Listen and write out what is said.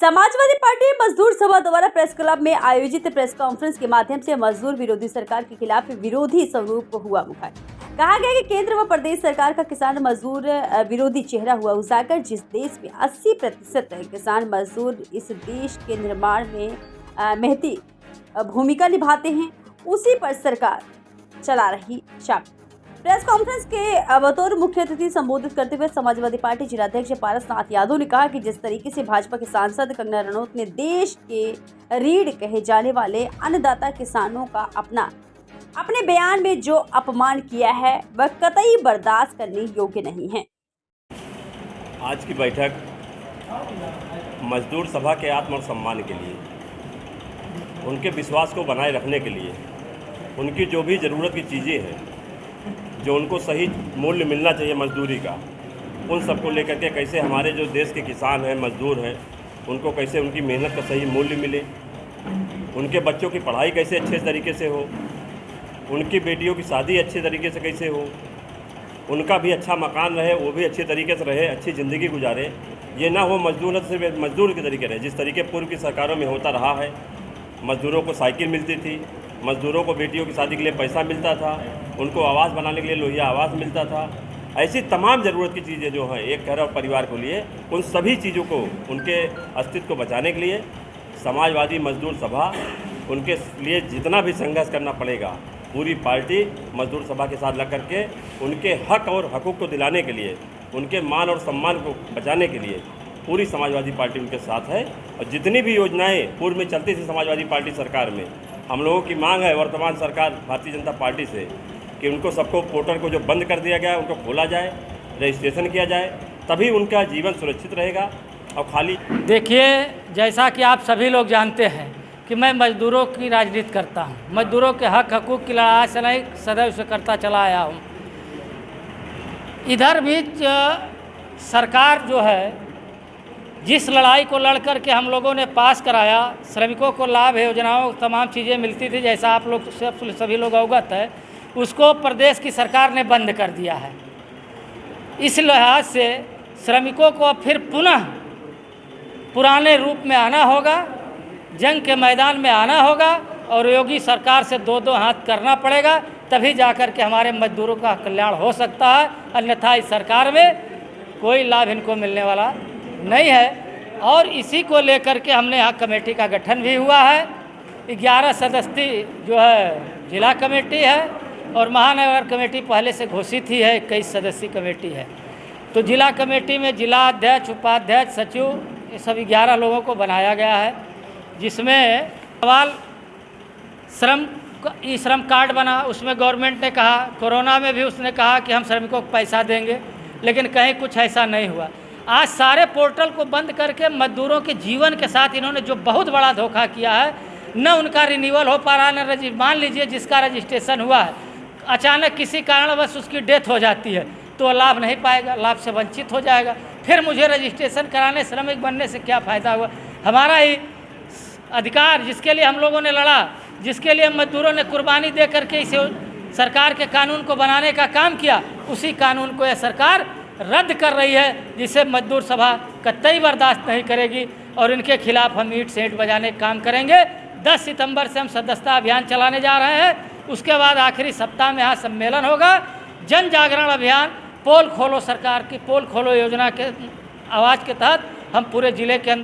Samajwadi party मजदूर सभा द्वारा प्रेस क्लब में आयोजित प्रेस कॉन्फ्रेंस के माध्यम से मजदूर विरोधी सरकार के खिलाफ विरोधी स्वरूप हुआ मुखर। कहा गया कि केंद्र व प्रदेश सरकार का किसान मजदूर विरोधी चेहरा हुआ उजागर। जिस देश में 80% किसान मजदूर इस देश के निर्माण में महती भूमिका निभाते हैं, उसी पर सरकार चला रही चाप। प्रेस कॉन्फ्रेंस के बतौर मुख्य अतिथि संबोधित करते हुए समाजवादी पार्टी जिलाध्यक्ष पारसनाथ यादव ने कहा कि जिस तरीके से भाजपा के सांसद कंगना रनौत ने देश के रीढ़ कहे जाने वाले अन्नदाता किसानों का अपने बयान में जो अपमान किया है, वह कतई बर्दाश्त करने योग्य नहीं है। आज की बैठक मजदूर सभा के आत्म और सम्मान के लिए, उनके विश्वास को बनाए रखने के लिए, उनकी जो भी ज़रूरत की चीज़ें हैं, जो उनको सही मूल्य मिलना चाहिए मजदूरी का, उन सबको लेकर के कैसे हमारे जो देश के किसान हैं, मजदूर हैं, उनको कैसे उनकी मेहनत का सही मूल्य मिले, उनके बच्चों की पढ़ाई कैसे अच्छे तरीके से हो, उनकी बेटियों की शादी अच्छे तरीके से कैसे हो, उनका भी अच्छा मकान रहे, वो भी अच्छे तरीके से रहे, अच्छी ज़िंदगी गुजारे। ये ना हो मजदूर सिर्फ मजदूर के तरीके रहे, जिस तरीके पूर्व की सरकारों में होता रहा है। मजदूरों को साइकिल मिलती थी, मजदूरों को बेटियों की शादी के लिए पैसा मिलता था, उनको आवास बनाने के लिए लोहिया आवास मिलता था। ऐसी तमाम ज़रूरत की चीज़ें जो हैं एक घर और परिवार को लिए, उन सभी चीज़ों को, उनके अस्तित्व को बचाने के लिए समाजवादी मजदूर सभा, उनके लिए जितना भी संघर्ष करना पड़ेगा, पूरी पार्टी मजदूर सभा के साथ लग करके उनके हक और हकूक़ को दिलाने के लिए, उनके मान और सम्मान को बचाने के लिए पूरी समाजवादी पार्टी उनके साथ है। और जितनी भी योजनाएं पूर्व में चलती थी समाजवादी पार्टी सरकार में, हम लोगों की मांग है वर्तमान सरकार भारतीय जनता पार्टी से कि उनको सबको पोर्टल को जो बंद कर दिया गया उनको खोला जाए, रजिस्ट्रेशन किया जाए, तभी उनका जीवन सुरक्षित रहेगा। और खाली देखिए, जैसा कि आप सभी लोग जानते हैं कि मैं मजदूरों की राजनीति करता हूं, मजदूरों के हक हकूक़ की लड़ाई से सदैव से करता चला आया हूं। इधर भी सरकार जो है, जिस लड़ाई को लड़ कर के हम लोगों ने पास कराया, श्रमिकों को लाभ योजनाओं तमाम चीज़ें मिलती थी, जैसा आप लोग सभी लोग अवगत है, उसको प्रदेश की सरकार ने बंद कर दिया है। इस लिहाज से श्रमिकों को फिर पुनः पुराने रूप में आना होगा, जंग के मैदान में आना होगा और योगी सरकार से दो हाथ करना पड़ेगा, तभी जाकर के हमारे मजदूरों का कल्याण हो सकता है। अन्यथा इस सरकार में कोई लाभ इनको मिलने वाला नहीं है। और इसी को लेकर के हमने यहाँ कमेटी का गठन भी हुआ है। 11 सदस्यीय जो है जिला कमेटी है और महानगर कमेटी पहले से घोषित ही है, 21 सदस्यीय कमेटी है। तो जिला कमेटी में जिला अध्यक्ष, उपाध्यक्ष, सचिव, ये सभी 11 लोगों को बनाया गया है, जिसमें सवाल श्रम कार्ड बना। उसमें गवर्नमेंट ने कहा, कोरोना में भी उसने कहा कि हम श्रमिकों को पैसा देंगे, लेकिन कहीं कुछ ऐसा नहीं हुआ। आज सारे पोर्टल को बंद करके मजदूरों के जीवन के साथ इन्होंने जो बहुत बड़ा धोखा किया है, न उनका रिन्यूअल हो पा रहा है, न मान लीजिए जिसका रजिस्ट्रेशन हुआ है, अचानक किसी कारणवश उसकी डेथ हो जाती है तो लाभ नहीं पाएगा, लाभ से वंचित हो जाएगा। फिर मुझे रजिस्ट्रेशन कराने, श्रमिक बनने से क्या फ़ायदा हुआ? हमारा ही अधिकार जिसके लिए हम लोगों ने लड़ा, जिसके लिए मजदूरों ने कुर्बानी दे करके इसे सरकार के कानून को बनाने का काम किया, उसी कानून को यह सरकार रद्द कर रही है, जिसे मजदूर सभा कतई बर्दाश्त नहीं करेगी और इनके खिलाफ हम ईंट से ईंट बजाने का काम करेंगे। 10 सितंबर से हम सदस्यता अभियान चलाने जा रहे हैं। उसके बाद आखिरी सप्ताह में यहाँ सम्मेलन होगा। जन जागरण अभियान, पोल खोलो सरकार की पोल खोलो योजना के आवाज़ के तहत हम पूरे ज़िले के अंदर